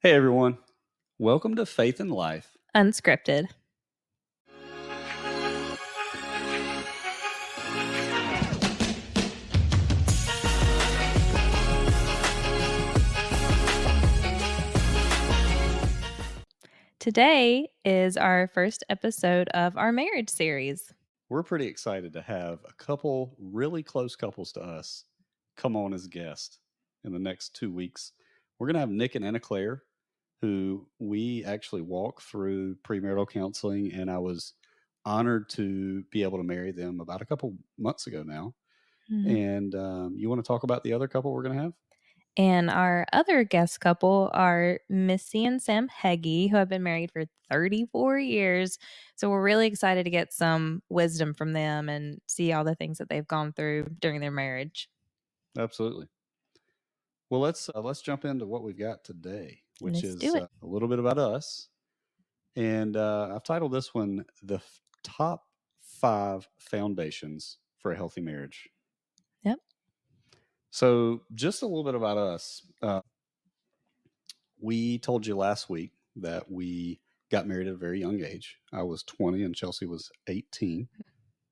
Hey everyone, welcome to Faith Life Unscripted. Today is our first episode of our marriage series. We're pretty excited to have a couple really close couples to us come on as guests in the next 2 weeks. We're going to have Nick and Anna Claire, who we actually walked through premarital counseling, and I was honored to be able to marry them about a couple months ago now. And you want to talk about the other couple we're going to have? And our other guest couple are Missy and Sam Heggie, who have been married for 34 years. So we're really excited to get some wisdom from them and see all the things that they've gone through during their marriage. Absolutely. Well, let's jump into what we've got today, which Let's is do it. a little bit about us. And I've titled this one The Top 5 Foundations for a Healthy Marriage. Yep. So, just a little bit about us. We told you last week that we got married at a very young age. I was 20 and Chelsea was 18.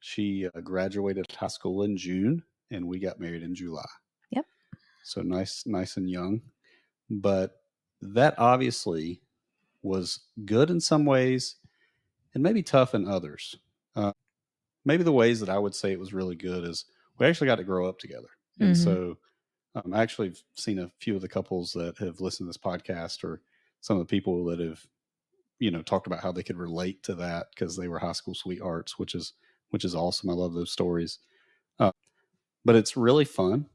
She graduated high school in June and we got married in July. Yep. So, nice and young. But that obviously was good in some ways and maybe tough in others. Maybe the ways that I would say it was really good is we actually got to grow up together. And so I actually have seen a few of the couples that have listened to this podcast or some of the people that have, talked about how they could relate to that because they were high school sweethearts, which is awesome. I love those stories. But it's really fun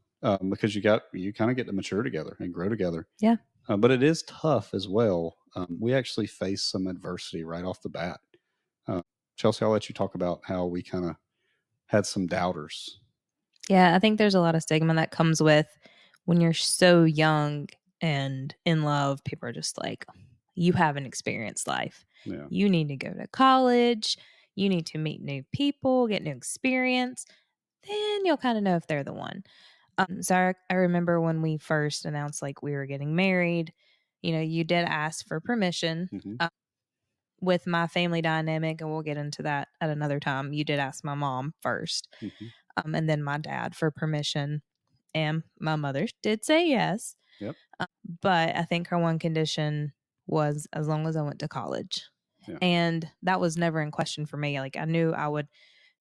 because you kind of get to mature together and grow together. Yeah. But it is tough as well. We actually face some adversity right off the bat. Chelsea, I'll let you talk about how we kind of had some doubters. Yeah, I think there's a lot of stigma that comes with when you're so young and in love. People are just like, you haven't experienced life. Yeah. You need to go to college. You need to meet new people, get new experience. Then you'll kind of know if they're the one. So I remember when we first announced like we were getting married, you did ask for permission. With my family dynamic, and we'll get into that at another time. You did ask my mom first, and then my dad for permission, and my mother did say yes. Yep. But I think her one condition was as long as I went to college. Yeah. And that was never in question for me. Like I knew I would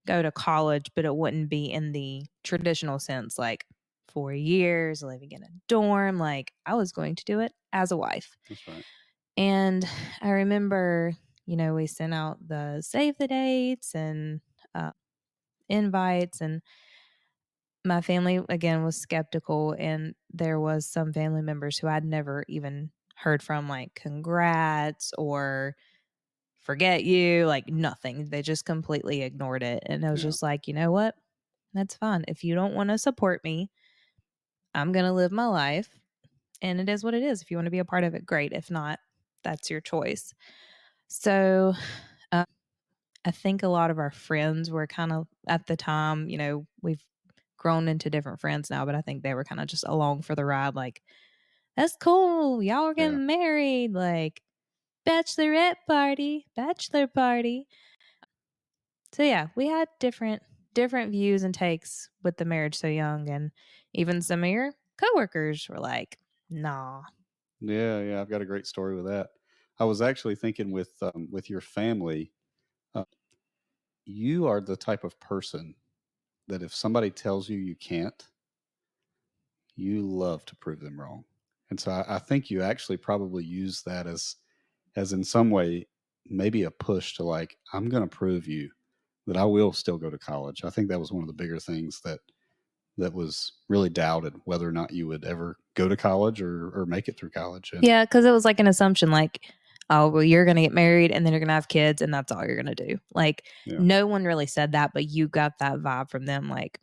go to college, but it wouldn't be in the traditional sense, like 4 years living in a dorm. Like I was going to do it as a wife. That's right. And I remember, we sent out the save the dates and invites, and my family again was skeptical, and there was some family members who I'd never even heard from, like congrats or forget you, like nothing. They just completely ignored it. And I was just like, you know what? That's fine. If you don't want to support me, I'm going to live my life. And it is what it is. If you want to be a part of it, great. If not, that's your choice. So I think a lot of our friends were kind of at the time, we've grown into different friends now, but I think they were kind of just along for the ride. Like, that's cool. Y'all are getting married. Like, bachelor party. So yeah, we had different views and takes with the marriage so young, and even some of your coworkers were like, "Nah." Yeah, I've got a great story with that. I was actually thinking with your family, you are the type of person that if somebody tells you you can't, you love to prove them wrong. And so I think you actually probably use that as in some way maybe a push to like, I'm going to prove you that I will still go to college. I think that was one of the bigger things that was really doubted whether or not you would ever go to college or make it through college. And yeah, because it was like an assumption, like, oh, well, you're going to get married and then you're going to have kids and that's all you're going to do. Like, no one really said that, but you got that vibe from them. Like,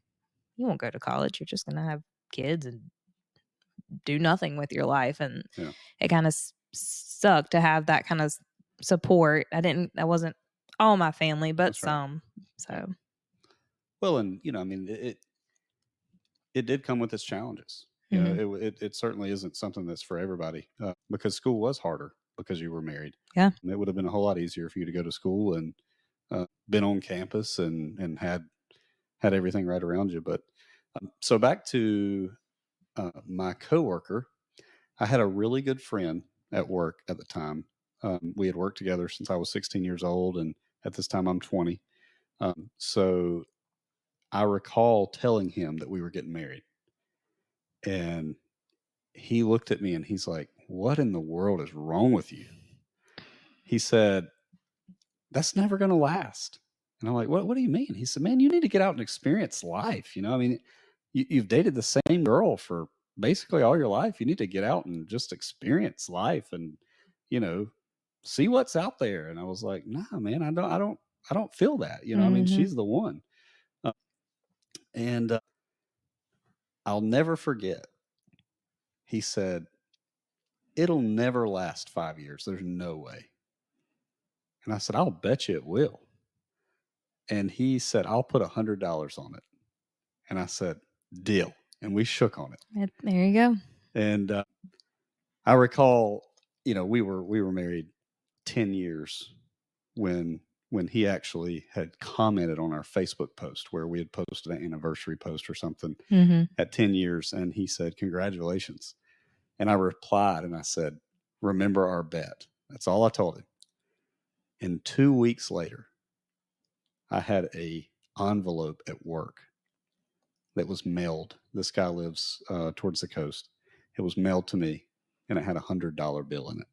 you won't go to college. You're just going to have kids and do nothing with your life. And it kind of sucked to have that kind of support. That wasn't all my family, but That's right. some. So, well, and it did come with its challenges. Mhm. It certainly isn't something that's for everybody, because school was harder because you were married. Yeah. And it would have been a whole lot easier for you to go to school and been on campus and had everything right around you. But so back to my coworker, I had a really good friend at work at the time. We had worked together since I was 16 years old, and at this time I'm 20. So I recall telling him that we were getting married, and he looked at me and he's like, "What in the world is wrong with you?" He said, "That's never going to last." And I'm like, "What do you mean?" He said, "Man, you need to get out and experience life. I mean, you've dated the same girl for basically all your life. You need to get out and just experience life and, you know, see what's out there." And I was like, "Nah, man, I don't feel that. I mean, Mhm. she's the one." Uh, and I'll never forget. He said, "It'll never last 5 years. There's no way." And I said, "I'll bet you it will." And he said, "I'll put $100 on it." And I said, "Deal." And we shook on it. There you go. And I recall, we were married 10 years when he actually had commented on our Facebook post where we had posted an anniversary post or something Mhm. at 10 years. And he said, "Congratulations." And I replied and I said, "Remember our bet." That's all I told him. And 2 weeks later, I had a envelope at work that was mailed. This guy lives towards the coast. It was mailed to me, and it had $100 bill in it.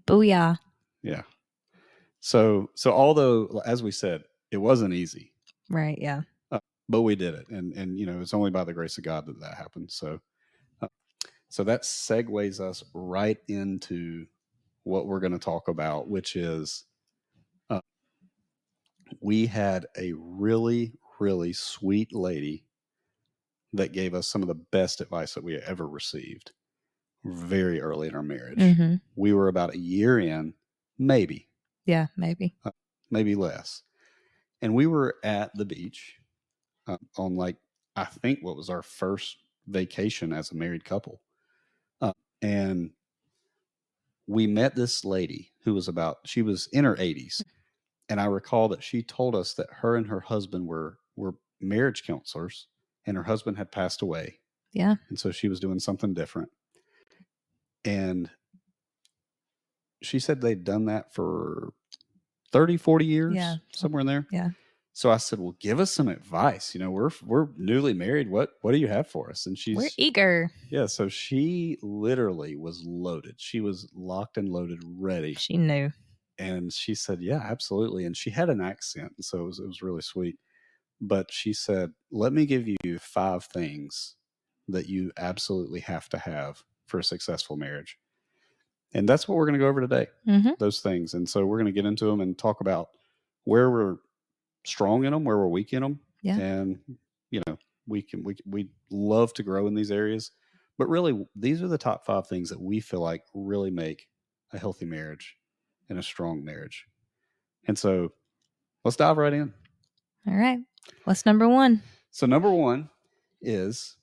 Booyah. Yeah. So although, as we said, it wasn't easy, Right. Yeah. uh, but we did it, and it's only by the grace of God that happened. Uh, so that segues us right into what we're going to talk about, which is uh, we had a really, really sweet lady that gave us some of the best advice that we ever received very early in our marriage. Mhm. We were about a year in, maybe, Yeah, maybe. maybe less. And we were at the beach on, like, I think what was our first vacation as a married couple. And we met this lady who was she was in her 80s. And I recall that she told us that her and her husband were marriage counselors, and her husband had passed away. Yeah. And so she was doing something different. And she said they'd done that for 30, 40 Yeah. years, somewhere in there. Yeah. So I said, "Well, give us some advice. We're newly married. What do you have for us?" And We're eager. yeah, so she literally was loaded. She was locked and loaded, ready. She knew. And she said, "Yeah, absolutely." And she had an accent, and so it was really sweet. But she said, "Let me give you 5 things that you absolutely have to have for a successful marriage." And that's what we're going to go over today. Mhm. Those things. And so we're going to get into them and talk about where we're strong in them, where we're weak in them. Yeah. And, you know, we love to grow in these areas. But really, these are the top 5 things that we feel like really make a healthy marriage and a strong marriage. And so let's dive right in. All right. What's number 1? So, number 1 is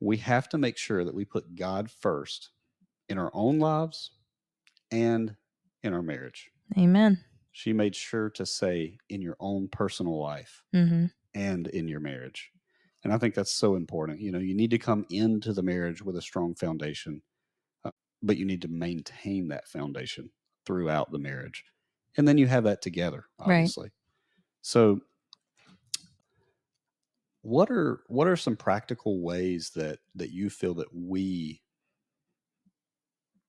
we have to make sure that we put God first in our own lives and in our marriage. Amen. She made sure to say in your own personal life Mhm. and in your marriage. And I think that's so important. You need to come into the marriage with a strong foundation, but you need to maintain that foundation throughout the marriage. And then you have that together, Right. obviously. So, what are some practical ways that you feel that we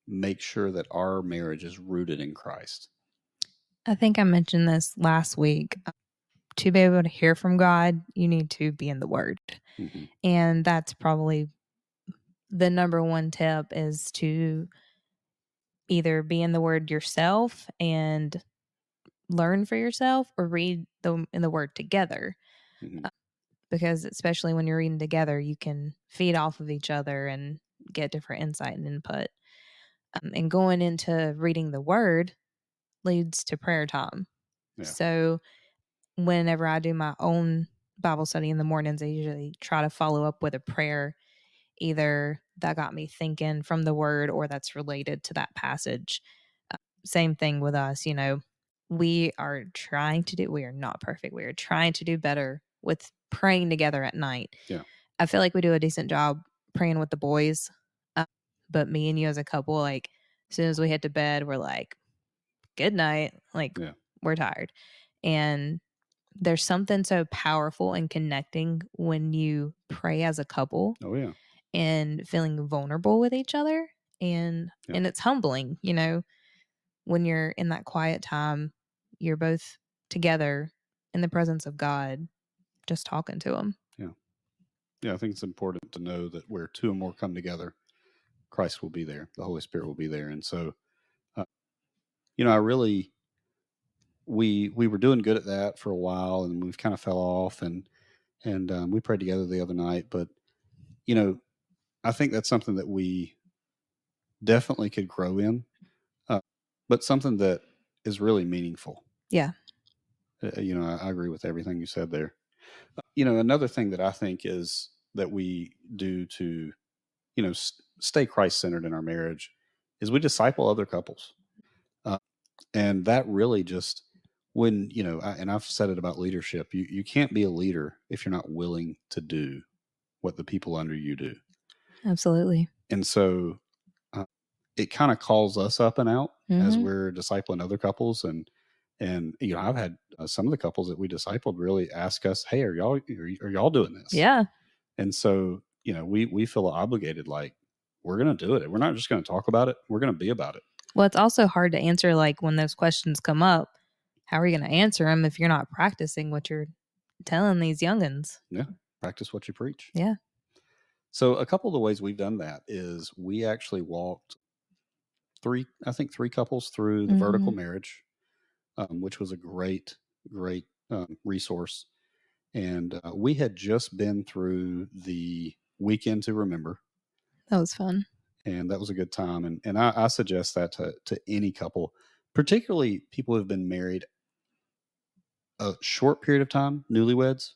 make sure that our marriage is rooted in Christ? I think I mentioned this last week. To be able to hear from God, you need to be in the Word. Mm-hmm. And that's probably the number 1 tip is to either be in the Word yourself and learn for yourself or read in the Word together. Mm-hmm. Because especially when you're reading together, you can feed off of each other and get different insight and input. And going into reading the Word leads to prayer time. Yeah. So whenever I do my own Bible study in the mornings, I usually try to follow up with a prayer either that got me thinking from the word or that's related to that passage. Same thing with us, we are we are not perfect. We are trying to do better with praying together at night. Yeah. I feel like we do a decent job praying with the boys. Uh, but me and you as a couple, like, as soon as we head to bed, we're like, good night. Like, Yeah. we're tired. And there's something so powerful and connecting when you pray as a couple Oh yeah. and feeling vulnerable with each other. And Yeah. and it's humbling, when you're in that quiet time, you're both together in the presence of God, just talking to him. Yeah. Yeah. I think it's important to know that where two or more come together, Christ will be there. The Holy Spirit will be there. And so, uh, I really, we were doing good at that for a while, and we've kind of fell off, and we prayed together the other night. But you know, I think that's something that we definitely could grow in, uh, but something that is really meaningful. Yeah. I agree with everything you said there. Another thing that I think is that we do to, stay Christ centered in our marriage is we disciple other couples. Uh, and that really just, when, and I've said it about leadership, you can't be a leader if you're not willing to do what the people under you do. Absolutely. And so uh, it kind of calls us up and out as Mm-hmm. we're discipling other couples. And I've had some of the couples that we discipled really ask us, hey, are y'all doing this? Yeah. And so, we feel obligated, like, we're going to do it. We're not just going to talk about it. We're going to be about it. Well, it's also hard to answer, like, when those questions come up. How are you going to answer them if you're not practicing what you're telling these youngins? Yeah. Practice what you preach. Yeah. So a couple of the ways we've done that is we actually walked three couples through the vertical marriage, which was a great, great resource. And we had just been through the weekend to remember. That was fun. And that was a good time. And I suggest that to any couple, particularly people who have been married a short period of time, newlyweds,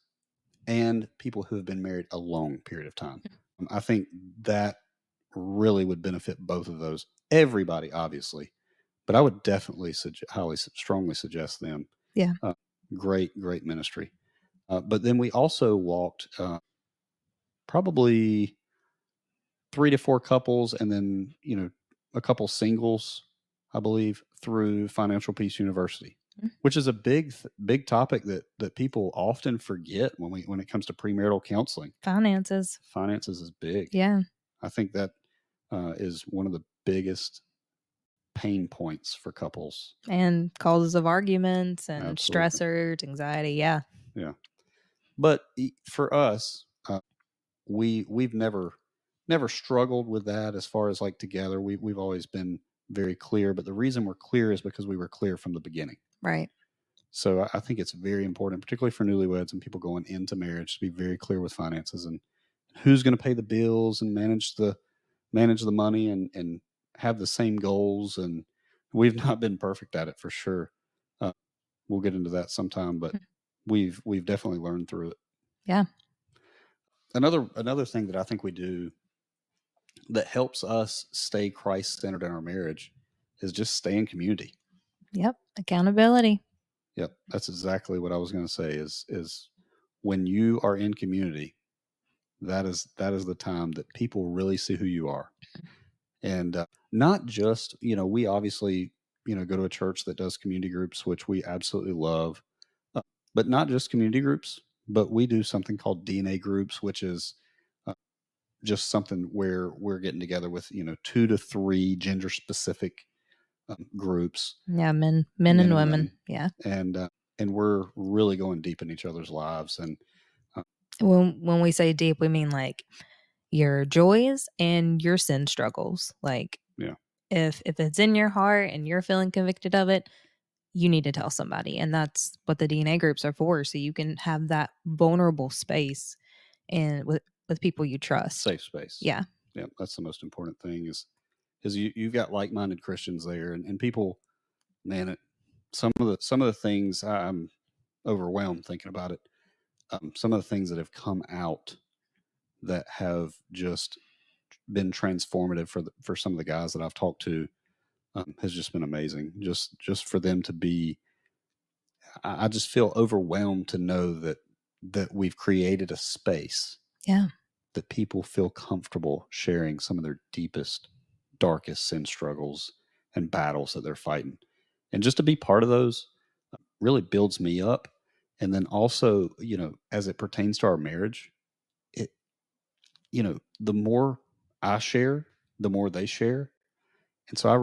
and people who have been married a long period of time. I think that really would benefit both of those. Everybody, obviously, but I would definitely strongly suggest them. Yeah. Great, great ministry. But then we also walked probably 3 to 4 couples, and then a couple singles, I believe, through Financial Peace University, which is a big topic that people often forget when it comes to premarital counseling. Finances is big. Yeah. I think that is one of the biggest pain points for couples, and causes of arguments and Absolutely. stressors, anxiety. Yeah. Yeah. But for us, we've never struggled with that as far as like together. We've always been very clear, but the reason we're clear is because we were clear from the beginning. Right. So I think it's very important, particularly for newlyweds and people going into marriage, to be very clear with finances and who's going to pay the bills and manage the money and have the same goals. And we've not been perfect at it, for sure. We'll get into that sometime, but we've definitely learned through it. Yeah. Another thing that I think we do that helps us stay Christ centered in our marriage is just stay in community. Yep. Accountability. Yep, that's exactly what I was going to say. Is when you are in community, that is the time that people really see who you are, and not just we obviously go to a church that does community groups, which we absolutely love, but not just community groups, but we do something called DNA groups, which is just something where we're getting together with 2 to 3 gender specific groups. Yeah. Men and women. Yeah. And we're really going deep in each other's lives. And When we say deep, we mean like your joys and your sin struggles. Like, yeah, if it's in your heart and you're feeling convicted of it, you need to tell somebody. And that's what the DNA groups are for. So you can have that vulnerable space and with people you trust. safe space. Yeah. Yeah, that's the most important thing is you've got like-minded Christians there, and people, man, some of the things I'm overwhelmed thinking about it. Some of the things that have come out that have just been transformative for some of the guys that I've talked to. Has just been amazing. Just for them to be, I just feel overwhelmed to know that we've created a space Yeah. that people feel comfortable sharing some of their deepest, darkest sin struggles and battles that they're fighting. And just to be part of those really builds me up. And then also, as it pertains to our marriage, it, the more I share, the more they share. And so I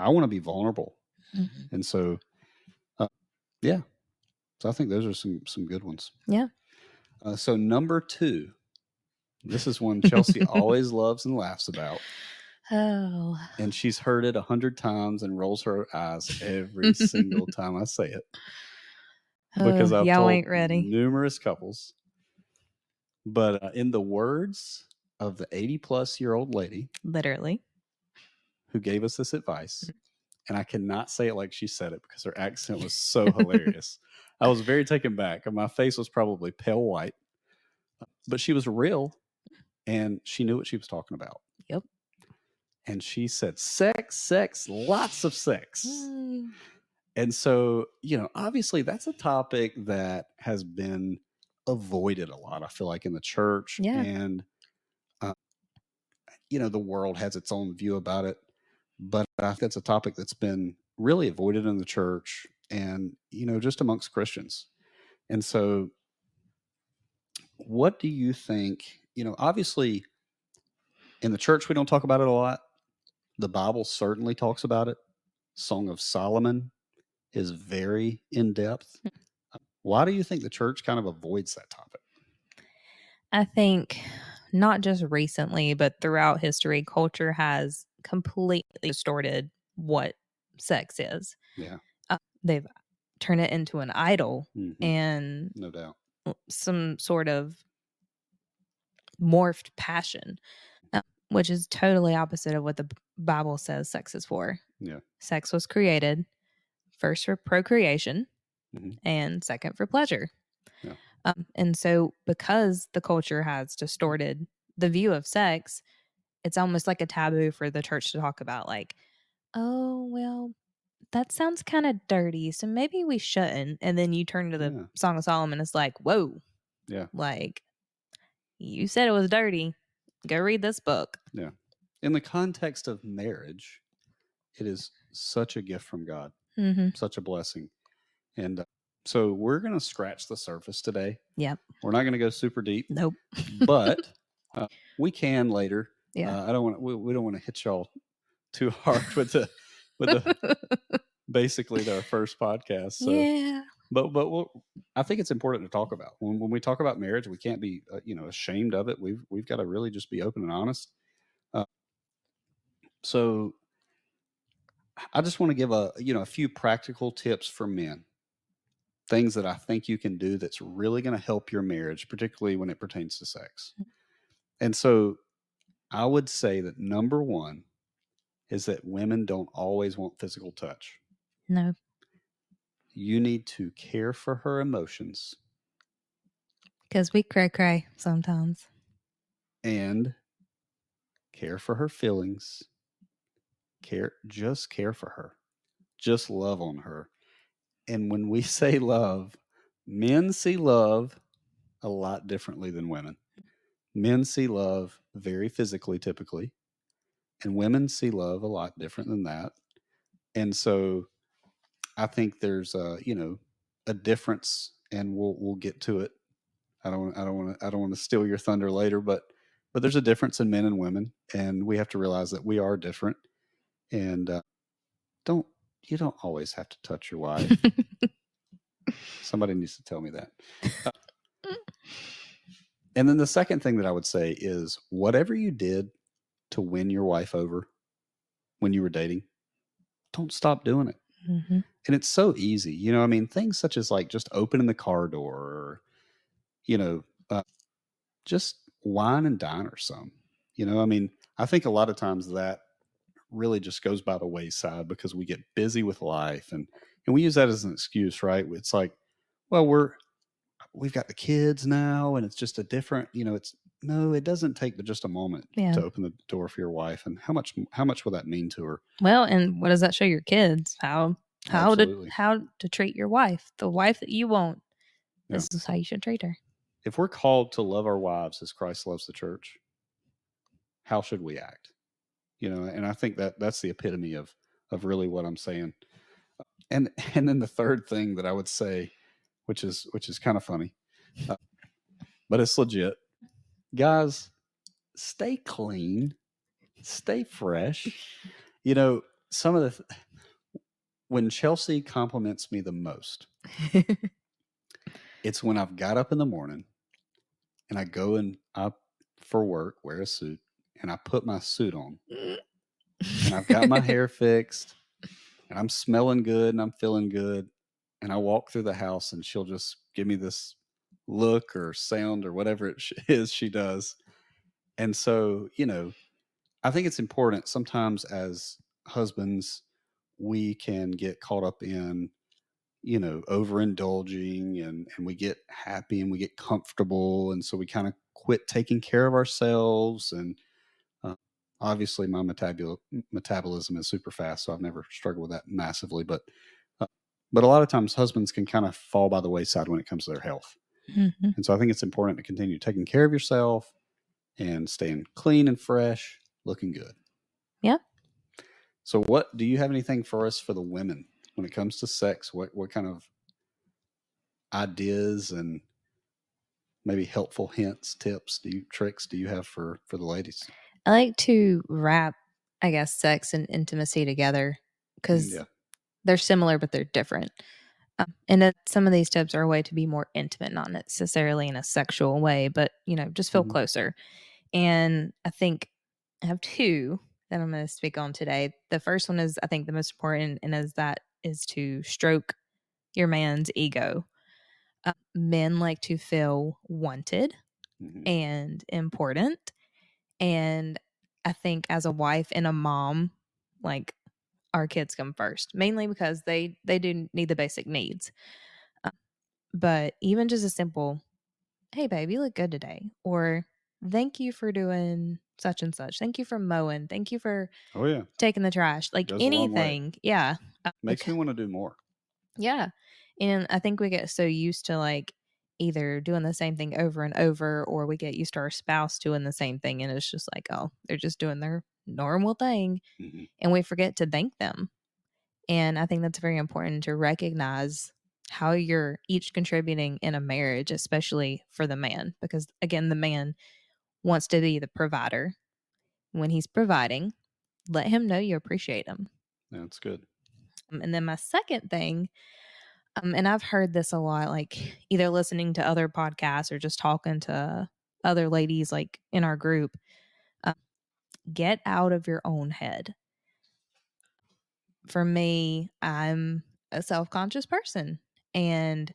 want to be vulnerable. Mm-hmm. And so, yeah. So I think those are some good ones. Yeah. So number 2, this is one Chelsea always loves and laughs about. Oh. And she's heard it 100 times and rolls her eyes every single time I say it. Because I've y'all told ain't ready. numerous couples. But in the words of the 80-plus-year-old lady, literally, who gave us this advice, and I cannot say it like she said it because her accent was so hilarious. I was very taken back, and my face was probably pale white. But she was real, and she knew what she was talking about. Yep. And she said, sex, lots of sex. Mm. And so, obviously that's a topic that has been avoided a lot, I feel like, in the church. Yeah. And, the world has its own view about it. But I think that's a topic that's been really avoided in the church and, just amongst Christians. And so, what do you think? Obviously, in the church, we don't talk about it a lot. The Bible certainly talks about it. Song of Solomon is very in depth. Why do you think the church kind of avoids that topic? I think not just recently, but throughout history, culture has completely distorted what sex is. Yeah. They've turned it into an idol Mm-hmm. and No doubt. some sort of morphed passion, which is totally opposite of what the Bible says sex is for. Yeah. Sex was created first for procreation, Mm-hmm. and second for pleasure. Yeah. And so, because the culture has distorted the view of sex, it's almost like a taboo for the church to talk about, like, oh, well, that sounds kind of dirty, so maybe we shouldn't. And then you turn to the Yeah. Song of Solomon, it's like, whoa, Yeah. like, you said it was dirty. Go read this book. Yeah. In the context of marriage, it is such a gift from God, Mm-hmm. such a blessing. And so we're going to scratch the surface today. Yep. We're not going to go super deep. Nope. But we can later. Yeah. I don't want we don't want to hit y'all too hard with the basically our first podcast. So, yeah. but I think it's important to talk about when we talk about marriage. We can't be ashamed of it. We've got to really just be open and honest. So I just want to give a few practical tips for men, things that I think you can do that's really going to help your marriage, particularly when it pertains to sex. And so I would say that number 1 is that women don't always want physical touch. No. You need to care for her emotions. Because we cray sometimes. And care for her feelings. Just care for her. Just love on her. And when we say love, men see love a lot differently than women. Men see love very physically, typically, and women see love a lot different than that. And so I think there's a difference, and we'll get to it. I don't want to steal your thunder later, but there's a difference in men and women, and we have to realize that we are different. And you don't always have to touch your wife. Somebody needs to tell me that. And then the second thing that I would say is whatever you did to win your wife over when you were dating, don't stop doing it. Mm-hmm. And it's so easy. I mean, things such as like just opening the car door or, just wine and dine or some. I mean, I think a lot of times that really just goes by the wayside because we get busy with life and we use that as an excuse, right? It's like, well, we've got the kids now and it's just a different, it's no, it doesn't take but just a moment Yeah. to open the door for your wife. And how much will that mean to her? Well, and what does that show your kids? Absolutely. How to treat your wife, the wife that you want. Yeah. This is how you should treat her. If we're called to love our wives as Christ loves the church, how should we act? And I think that that's the epitome of really what I'm saying. And and then the third thing that I would say, which is kind of funny, but it's legit. Guys, stay clean, stay fresh. You know, some of the when Chelsea compliments me the most, it's when I've got up in the morning and I go and I for work wear a suit and I put my suit on and I've got my hair fixed and I'm smelling good and I'm feeling good and I walk through the house and she'll just give me this look or sound or whatever it is she does. And so, I think it's important sometimes as husbands, we can get caught up in, overindulging and we get happy and we get comfortable. And so we kind of quit taking care of ourselves. And uh, obviously, my metabolism is super fast. So I've never struggled with that massively. Uh, but a lot of times, husbands can kind of fall by the wayside when it comes to their health. Mm-hmm. And so I think it's important to continue taking care of yourself and staying clean and fresh, looking good. Yeah. So, what do you have anything for us for the women when it comes to sex? What kind of ideas and maybe helpful hints, tips, tricks do you have for the ladies? I like to wrap, I guess, sex and intimacy together because Yeah. they're similar, but they're different. And that some of these tips are a way to be more intimate, not necessarily in a sexual way, but, just feel Hmm. closer. And I think I have two that I'm going to speak on today. The first one is, I think, the most important, and is to stroke your man's ego. Men like to feel wanted Hmm. and important. And I think as a wife and a mom, like, our kids come first, mainly because they do need the basic needs. Uh, but even just a simple, "Hey babe, you look good today," or "Thank you for doing such and such. Thank you for mowing. Thank you for Oh yeah, taking the trash." Like goes a long way. anything. Yeah. Makes me want to do more. Yeah. And I think we get so used to, like, either doing the same thing over and over, or we get used to our spouse doing the same thing, and it's just like, oh, they're just doing their normal thing, Hmm. and we forget to thank them. And I think that's very important to recognize how you're each contributing in a marriage, especially for the man, because again, the man wants to be the provider. When he's providing, let him know you appreciate him. That's good. And then my second thing, and I've heard this a lot, like either listening to other podcasts or just talking to other ladies, like in our group, uh, get out of your own head. For me, I'm a self conscious person. And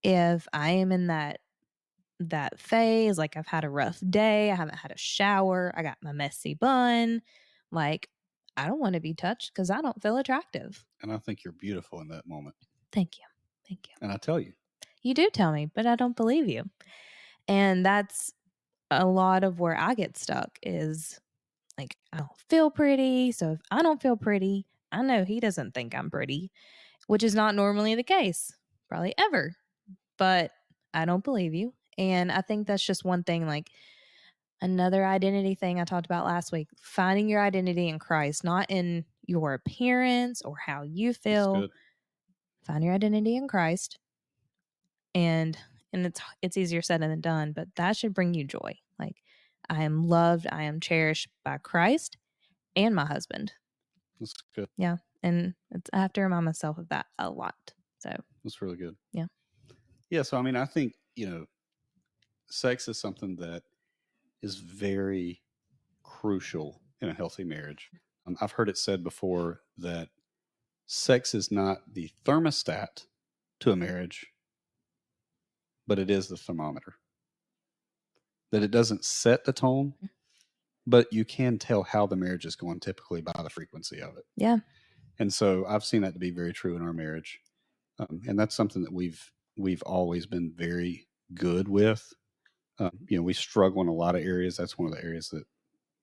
if I am in that phase, like I've had a rough day, I haven't had a shower, I got my messy bun, like I don't want to be touched because I don't feel attractive. And I think you're beautiful in that moment. Thank you. Thank you. And I tell you. You do tell me, but I don't believe you. And that's a lot of where I get stuck is like, I don't feel pretty. So if I don't feel pretty, I know he doesn't think I'm pretty, which is not normally the case, probably ever. But I don't believe you. And I think that's just one thing, like another identity thing I talked about last week, finding your identity in Christ, not in your appearance or how you That's feel. good. Find your identity in Christ. And it's easier said than done, but that should bring you joy. Like, I am loved, I am cherished by Christ and my husband. That's good. Yeah. And I have to remind myself of that a lot. So, That's really good. yeah. Yeah. So I mean, I think sex is something that is very crucial in a healthy marriage. I've heard it said before that sex is not the thermostat to a marriage, but it is the thermometer. That it doesn't set the tone, but you can tell how the marriage is going typically by the frequency of it. Yeah. And so I've seen that to be very true in our marriage. And that's something that we've always been very good with. We struggle in a lot of areas. That's one of the areas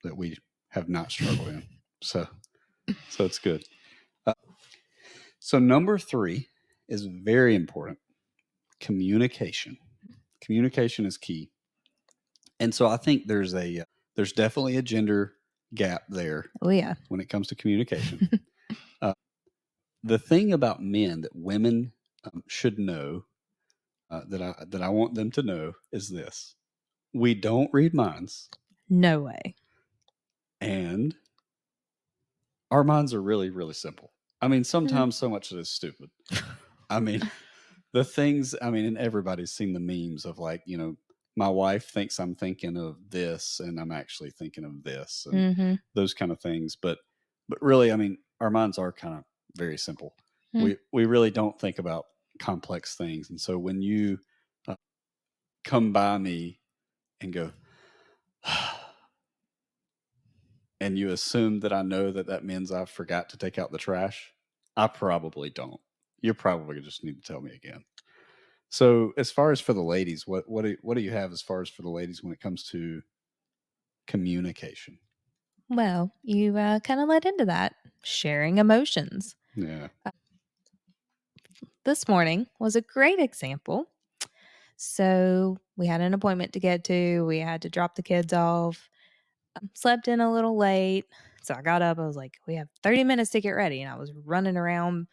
that we have not struggled in. So it's good. So number 3 is very important. Communication. Communication is key. And so I think there's definitely a gender gap there. Oh, yeah. When it comes to communication. The thing about men that women should know, that I want them to know, is this: we don't read minds, No way. and our minds are really, really simple. I mean, sometimes so much that it's stupid. I mean, and everybody's seen the memes of, like, my wife thinks I'm thinking of this and I'm actually thinking of this, and those kind of things. But really, I mean, our minds are kind of very simple. We really don't think about complex things. And so when you come by me and go, and you assume that I know that means I forgot to take out the trash, I probably don't. You probably just need to tell me again. So as far as for the ladies, what do you have as far as for the ladies when it comes to communication? Well, you kind of led into that. Sharing emotions. Yeah. This morning was a great example. So we had an appointment to get to. We had to drop the kids off. Slept in a little late. So I got up. I was like, we have 30 minutes to get ready. And I was running around,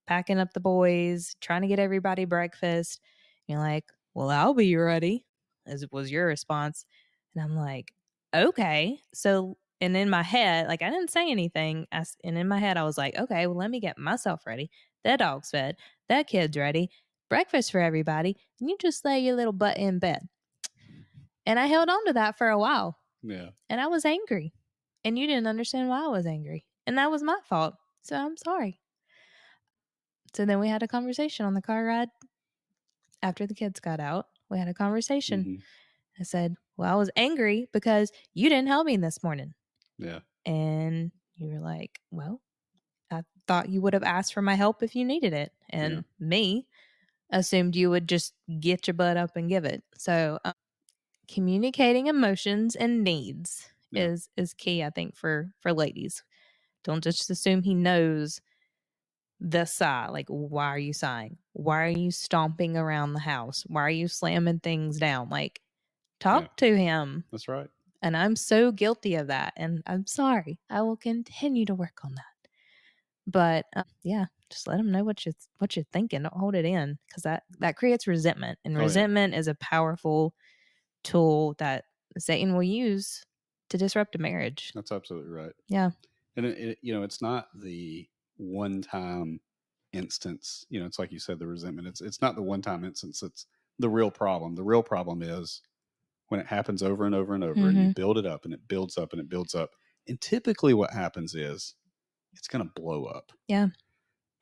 packing up the boys, trying to get everybody breakfast. You're like, well, I'll be ready, as was your response. And I'm like, okay. So, and in my head, like, I didn't say anything. And in my head, I was like, okay, well, let me get myself ready. That dog's fed. That kid's ready. Breakfast for everybody. And you just lay your little butt in bed. And I held on to that for a while. Yeah. And I was angry. And you didn't understand why I was angry. And that was my fault. So I'm sorry. So then we had a conversation on the car ride after the kids got out. We had a conversation. Mm-hmm. I said, well, I was angry because you didn't help me this morning. Yeah. And you were like, well, I thought you would have asked for my help if you needed it. And me assumed you would just get your butt up and give it. So communicating emotions and needs is key, I think, for ladies. Don't just assume he knows the sigh. Like, why are you sighing? Why are you stomping around the house? Why are you slamming things down? Like, talk to him. That's right. And I'm so guilty of that. And I'm sorry. I will continue to work on that. But just let him know what you're thinking. Don't hold it in, because that creates resentment. And resentment is a powerful tool that Satan will use to disrupt a marriage. That's absolutely right. Yeah. And it's not the one-time instance. It's like you said, the resentment. It's not the one-time instance. It's the real problem. The real problem is when it happens over and over and over, and you build it up, and it builds up, and it builds up. And typically, what happens is it's going to blow up. Yeah.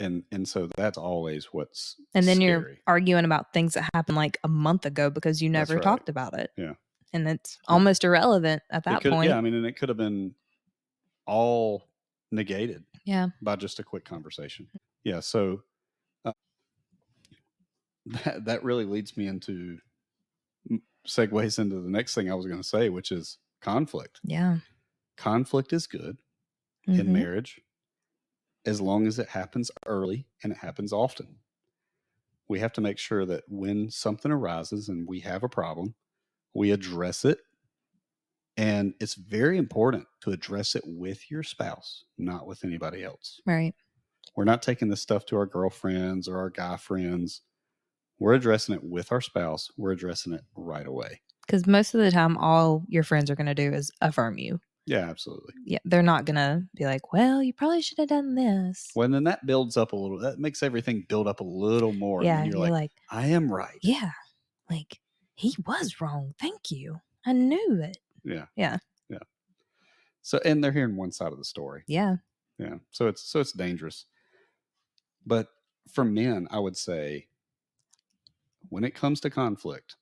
And so that's always what's and then scary. You're arguing about things that happened like a month ago because you never talked about it. Yeah. And it's almost irrelevant at that point. Yeah, I mean, and it could have been all negated by just a quick conversation. Yeah, so that really leads me into segues into the next thing I was going to say, which is conflict. Yeah. Conflict is good in marriage as long as it happens early and it happens often. We have to make sure that when something arises and we have a problem, we address it. And it's very important to address it with your spouse, not with anybody else. Right. We're not taking this stuff to our girlfriends or our guy friends. We're addressing it with our spouse. We're addressing it right away. Because most of the time, all your friends are going to do is affirm you. Yeah, absolutely. Yeah, they're not going to be like, well, you probably should have done this. Well, and then that builds up a little. That makes everything build up a little more. Yeah, and you're like, I am right. Yeah, like, he was wrong. Thank you. I knew it. Yeah. Yeah. Yeah. So, and they're hearing one side of the story. Yeah. Yeah. So it's dangerous. But for men, I would say, when it comes to conflict,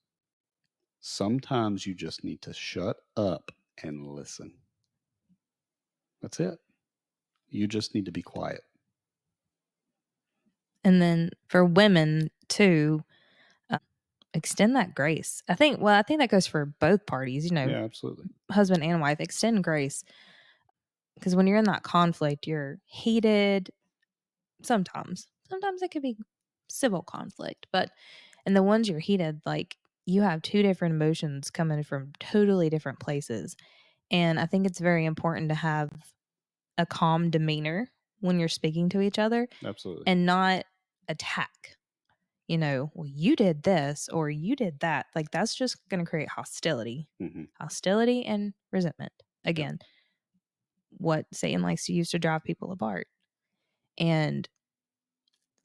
sometimes you just need to shut up and listen. That's it. You just need to be quiet. And then for women too, extend that grace. I think that goes for both parties, Yeah, absolutely. husband and wife, extend grace. Because when you're in that conflict, you're heated sometimes. Sometimes it could be civil conflict, but and the ones you're heated, like you have two different emotions coming from totally different places. And I think it's very important to have a calm demeanor when you're speaking to each other Absolutely. and not attack. Well, you did this or you did that. Like that's just going to create hostility, Hmm. hostility and resentment. Yep. Again, what Satan likes to use to drive people apart. And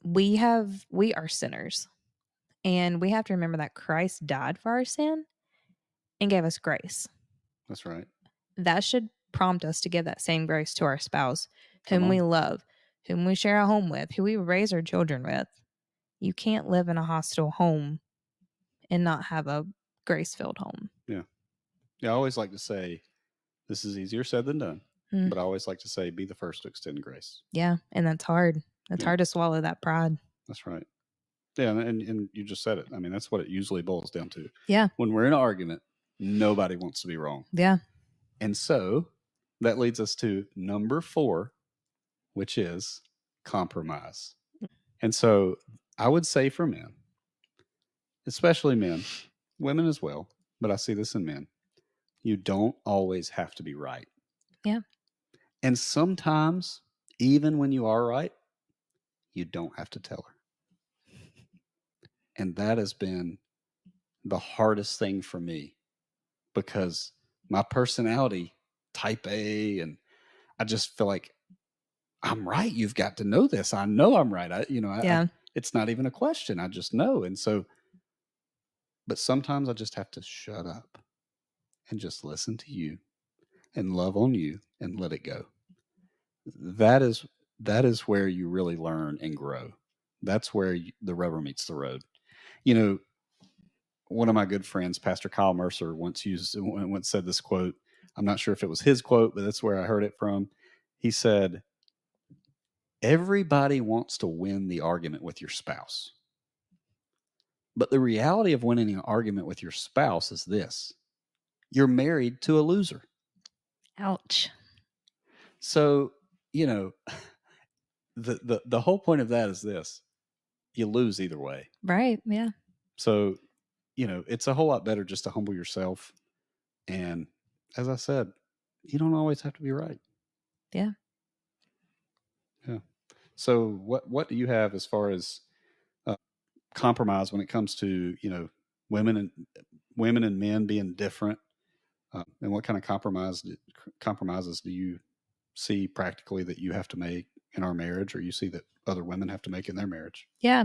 we are sinners. And we have to remember that Christ died for our sin and gave us grace. That's right. That should prompt us to give that same grace to our spouse, Come whom we on. love, whom we share a home with, who we raise our children with. You can't live in a hostile home and not have a grace filled home. Yeah. Yeah. I always like to say this is easier said than done, Mm, but I always like to say be the first to extend grace. yeah. And that's hard. It's Yeah. hard to swallow that pride. That's right. Yeah. And you just said it. I mean, that's what it usually boils down to. Yeah. When we're in an argument, nobody wants to be wrong. Yeah. And so that leads us to number 4, which is compromise. And so I would say for men, especially men, women as well, but I see this in men, you don't always have to be right. Yeah. And sometimes, even when you are right, you don't have to tell her. And that has been the hardest thing for me because my personality, type A, and I just feel like I'm right. You've got to know this. I know I'm right. Yeah. It's not even a question. I just know. And so, but sometimes I just have to shut up and just listen to you and love on you and let it go. That is that is where you really learn and grow. That's where the rubber meets the road. You know, one of my good friends, Pastor Kyle Mercer, once said this quote. I'm not sure if it was his quote, but that's where I heard it from. He said, "Everybody wants to win the argument with your spouse. But the reality of winning an argument with your spouse is this: you're married to a loser." Ouch. So, you know, the whole point of that is this: you lose either way. Right. Yeah. So, it's a whole lot better just to humble yourself. And as I said, you don't always have to be right. Yeah. Yeah. So, what do you have as far as uh, compromise when it comes to women and women and men being different? And what kind of compromises do you see practically that you have to make in our marriage, or you see that other women have to make in their marriage? Yeah.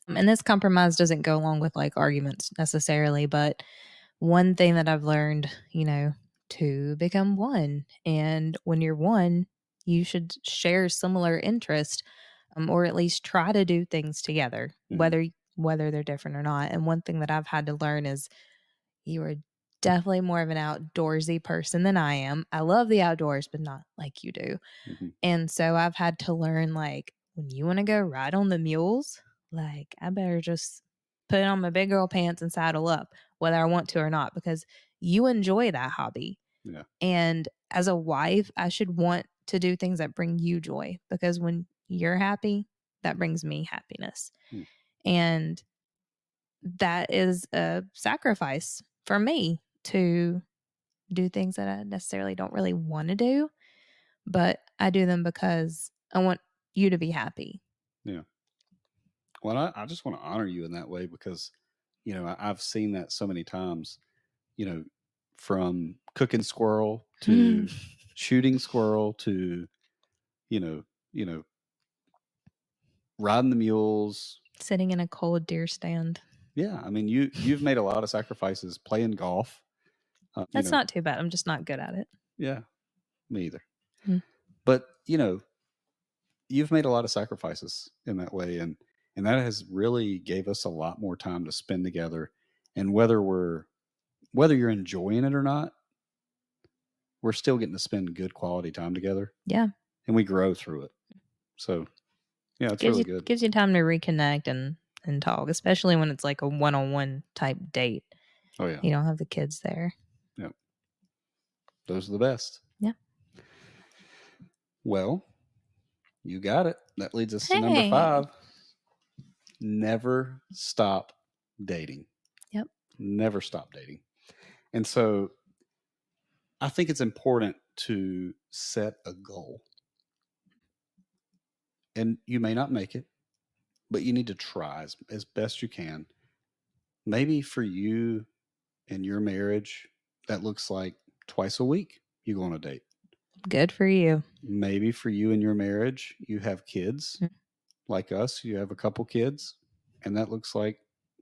And this compromise doesn't go along with like arguments necessarily, but one thing that I've learned, to become one. And when you're one, you should share similar interest, or at least try to do things together, Hmm. whether they're different or not. And one thing that I've had to learn is you are definitely more of an outdoorsy person than I am. I love the outdoors, but not like you do. Hmm. And so I've had to learn like when you want to go ride on the mules, like I better just put on my big girl pants and saddle up, whether I want to or not, because you enjoy that hobby. Yeah. And as a wife, I should want to do things that bring you joy because when you're happy, that brings me happiness. Hmm. And that is a sacrifice for me to do things that I necessarily don't really want to do, but I do them because I want you to be happy. Yeah. Well, I just want to honor you in that way because, I've seen that so many times, you know, from cooking squirrel to shooting squirrel to, you know, you know, riding the mules. Sitting in a cold deer stand. Yeah. I mean, you've made a lot of sacrifices playing golf, That's not too bad. I'm just not good at it. yeah, me either. Mm. But, you've made a lot of sacrifices in that way. And that has really gave us a lot more time to spend together. And whether you're enjoying it or not, we're still getting to spend good quality time together Yeah. and we grow through it. So, yeah, it's Gives really you good. gives you time to reconnect and and talk, especially when it's like a one-on-one type date. Oh yeah. You don't have the kids there. Yep. Those are the best. Yeah. Well, you got it. That leads us to number Hey. 5. Never stop dating. Yep. Never stop dating. And so I think it's important to set a goal. And you may not make it, but you need to try as best you can. Maybe for you in your marriage, that looks like twice a week you go on a date. Good for you. Maybe for you in your marriage, you have kids Mm. like us, you have a couple kids, and that looks like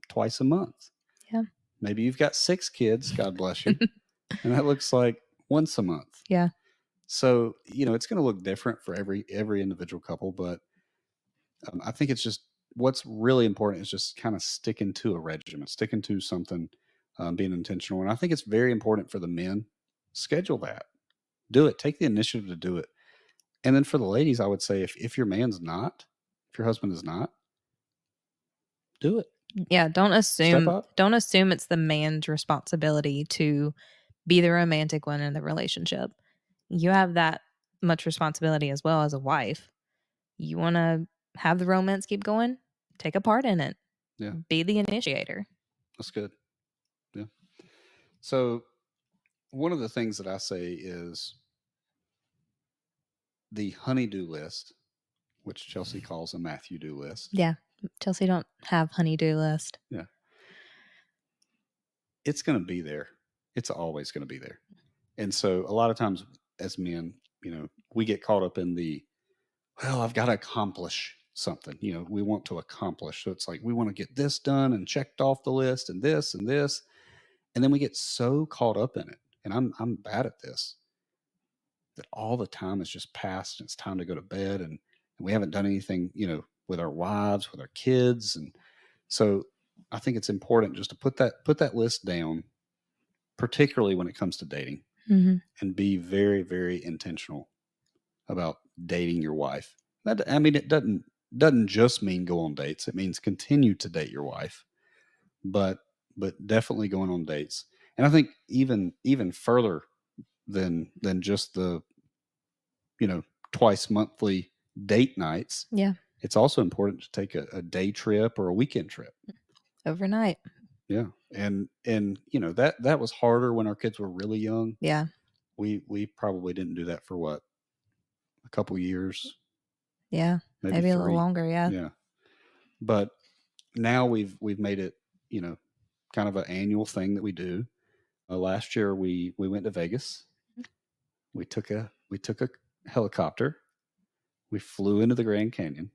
twice a month. Yeah. Maybe you've got 6 kids, God bless you, and that looks like once a month. Yeah. So, it's going to look different for every individual couple, but I think it's just what's really important is just kind of sticking to a regimen, sticking to something, being intentional. And I think it's very important for the men. Schedule that, do it, take the initiative to do it. And then for the ladies, I would say if your man's not, if your husband is not, do it. Yeah. Don't Step up. assume it's the man's responsibility to be the romantic one in the relationship. You have that much responsibility as well as a wife. You want to have the romance keep going? Take a part in it. Yeah, Be the initiator. that's good. Yeah. So one of the things that I say is the honey-do list, which Chelsea calls a Matthew do list. Yeah. Chelsea don't have honey-do list. Yeah. It's going to be there. It's always going to be there. And so a lot of times as men, we get caught up in well, I've got to accomplish something. We want to accomplish. So it's like we want to get this done and checked off the list and this and this. And then we get so caught up in it. And I'm bad at this. That all the time is just passed and it's time to go to bed and we haven't done anything, with our wives, with our kids. And so I think it's important just to put that list down, particularly when it comes to dating, and be very, very intentional about dating your wife. It doesn't just mean go on dates. It means continue to date your wife, but definitely going on dates. And I think even further than just the twice monthly date nights. Yeah. It's also important to take a day trip or a weekend trip. Overnight. Yeah. And that was harder when our kids were really young. Yeah. We probably didn't do that for what? A couple years. Yeah. Maybe 3. a little longer. Yeah. Yeah. But now we've made it, kind of an annual thing that we do. Last year we went to Vegas. We took a helicopter. We flew into the Grand Canyon,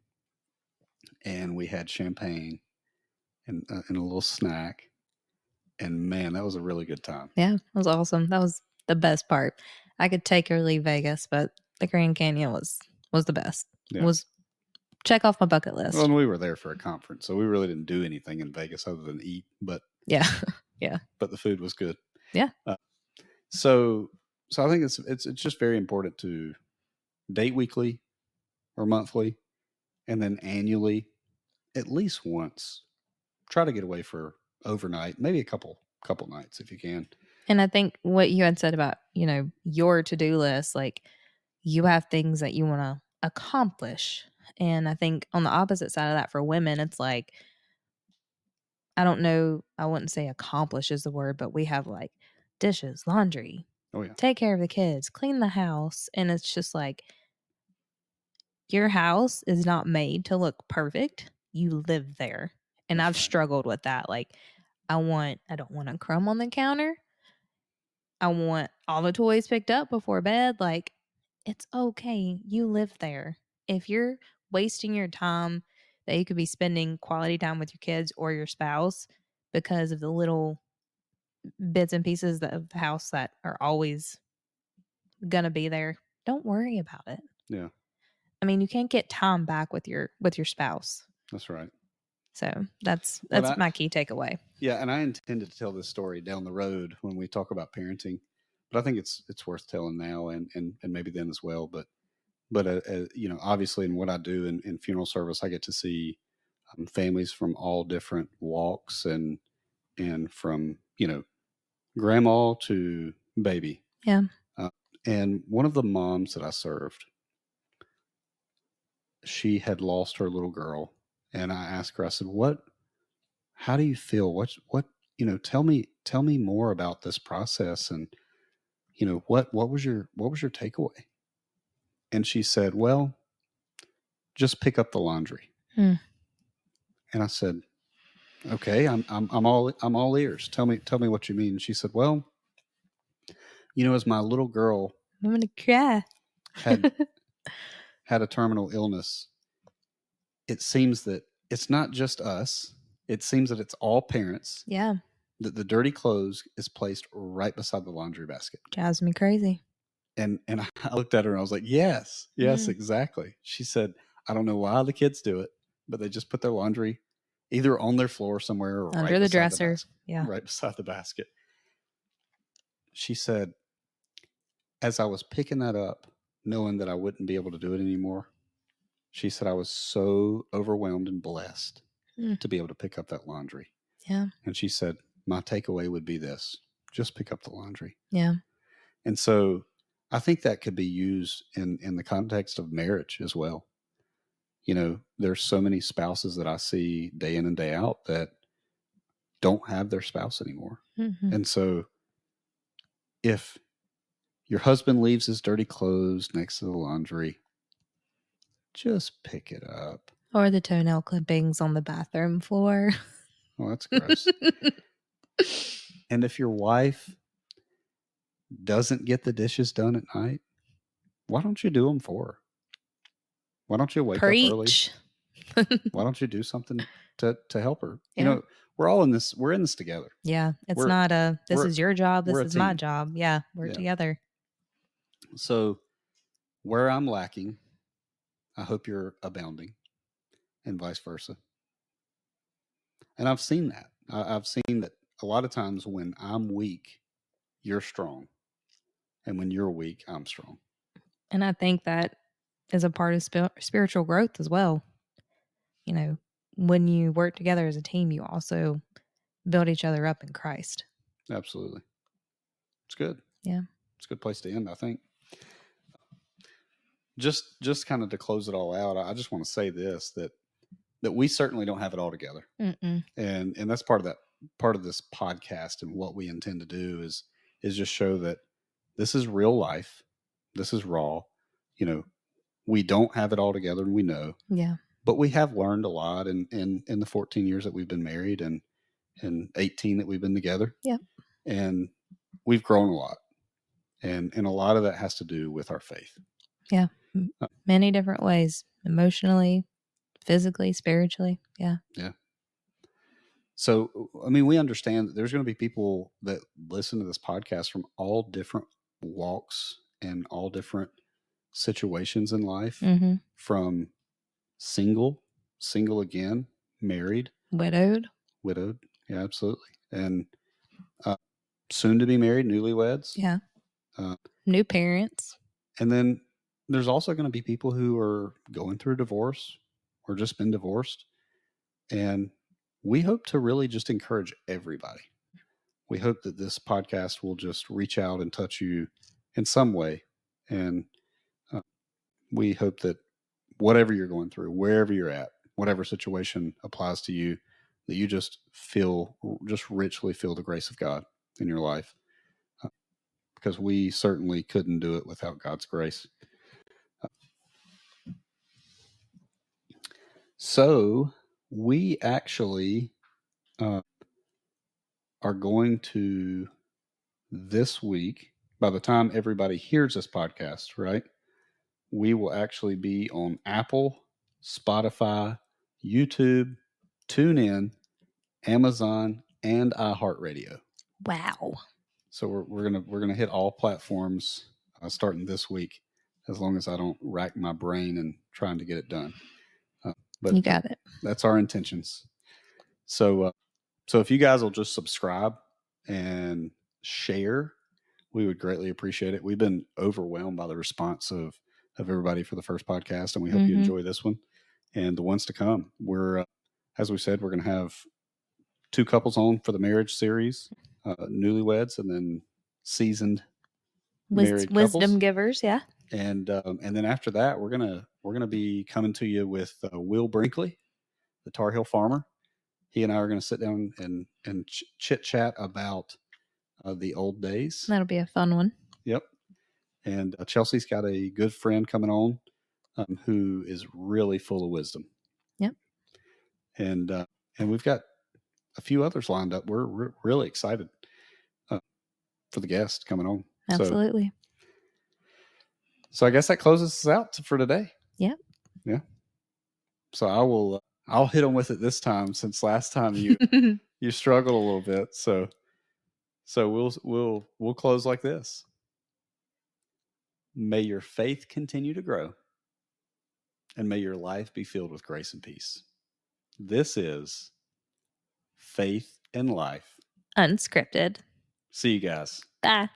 and we had champagne and a little snack. And man, that was a really good time. Yeah, it was awesome. That was the best part. I could take or leave Vegas, but the Grand Canyon was the best. Yeah. Was check off my bucket list. Well, and we were there for a conference, so we really didn't do anything in Vegas other than eat. But yeah, yeah. But the food was good. Yeah. So I think it's just very important to date weekly or monthly, and then annually, at least once. Try to get away for overnight, maybe a couple nights if you can. And I think what you had said about, your to-do list, like you have things that you want to accomplish. And I think on the opposite side of that for women, it's like, I don't know, I wouldn't say accomplish is the word, but we have like dishes, laundry, Oh yeah, take care of the kids, clean the house. And it's just like, your house is not made to look perfect. You live there. And That's I've right. struggled with that. Like, I don't want a crumb on the counter. I want all the toys picked up before bed. Like, it's okay. You live there. If you're wasting your time that you could be spending quality time with your kids or your spouse because of the little bits and pieces of the house that are always gonna be there, don't worry about it. Yeah. I mean, you can't get time back with your spouse. That's right. So that's my key takeaway. Yeah, and I intended to tell this story down the road when we talk about parenting, but I think it's worth telling now and maybe then as well. But obviously in what I do in funeral service, I get to see families from all different walks and from, grandma to baby. Yeah. And one of the moms that I served, she had lost her little girl, and I asked her, I said, how do you feel? Tell me more about this process, and what was your takeaway? And she said, well, just pick up the laundry. Hmm. And I said, okay, I'm all ears. Tell me what you mean. She said, well, as my little girl I'm going to cry. had had a terminal illness, it seems that it's not just us. It seems that it's all parents, Yeah. that the dirty clothes is placed right beside the laundry basket. Drives me crazy. And I looked at her and I was like, yes, exactly. She said, I don't know why the kids do it, but they just put their laundry either on their floor somewhere or Under right the beside dresser. basket. Yeah. Right beside the basket. She said, as I was picking that up, knowing that I wouldn't be able to do it anymore, she said, I was so overwhelmed and blessed to be able to pick up that laundry. Yeah. And she said, my takeaway would be this: just pick up the laundry. Yeah. And so I think that could be used in the context of marriage as well. There's so many spouses that I see day in and day out that don't have their spouse anymore. Mm-hmm. And so if your husband leaves his dirty clothes next to the laundry, just pick it up. Or the toenail clippings on the bathroom floor. Oh, that's gross. And if your wife doesn't get the dishes done at night, why don't you do them for her? Why don't you wake up early? Why don't you do something to help her? Yeah. We're all in this. We're in this together. Yeah. It's not this we're- is your job. This we're a is my team. job. Yeah. We're Yeah. together. So where I'm lacking, I hope you're abounding, and vice versa. And I've seen that. I've seen that a lot of times when I'm weak, you're strong. And when you're weak, I'm strong. And I think that is a part of spiritual growth as well. When you work together as a team, you also build each other up in Christ. Absolutely. It's good. Yeah. It's a good place to end, I think. Just kind of to close it all out, I just want to say this, that we certainly don't have it all together. Mm-mm. And that's part of this podcast, and what we intend to do is just show that this is real life. This is raw. We don't have it all together, and we know. Yeah. But we have learned a lot in the 14 years that we've been married, and 18 that we've been together. Yeah. And we've grown a lot. And a lot of that has to do with our faith. Yeah. Many different ways, emotionally, physically, spiritually. Yeah. Yeah. So, I mean, we understand that there's going to be people that listen to this podcast from all different walks and all different situations in life, Mm-hmm. from single again, married, Widowed. Yeah, absolutely. And soon to be married, newlyweds. Yeah. New parents. And then there's also going to be people who are going through divorce or just been divorced. And we hope to really just encourage everybody. We hope that this podcast will just reach out and touch you in some way. And we hope that whatever you're going through, wherever you're at, whatever situation applies to you, that you just richly feel the grace of God in your life. Because we certainly couldn't do it without God's grace. So we actually are going to, this week, by the time everybody hears this podcast, right, we will actually be on Apple, Spotify, YouTube, TuneIn, Amazon, and iHeartRadio. Wow. So we're gonna hit all platforms starting this week, as long as I don't rack my brain and trying to get it done. But you got it. That's our intentions. So if you guys will just subscribe and share, we would greatly appreciate it. We've been overwhelmed by the response of everybody for the first podcast, and we hope you enjoy this one and the ones to come. as we said, we're going to have 2 couples on for the marriage series, newlyweds, and then seasoned married Wisdom couples. givers, yeah. And then after that, we're gonna be coming to you with Will Brinkley, the Tar Heel farmer. He and I are going to sit down and chit chat about the old days. That'll be a fun one. Yep. And Chelsea's got a good friend coming on who is really full of wisdom. Yep. And we've got a few others lined up. We're really excited for the guest coming on. Absolutely. So I guess that closes us out for today. Yep. Yeah. So I'll hit them with it this time, since last time you you struggled a little bit. So we'll close like this. May your faith continue to grow, and may your life be filled with grace and peace. This is Faith and Life Unscripted. See you guys. Bye.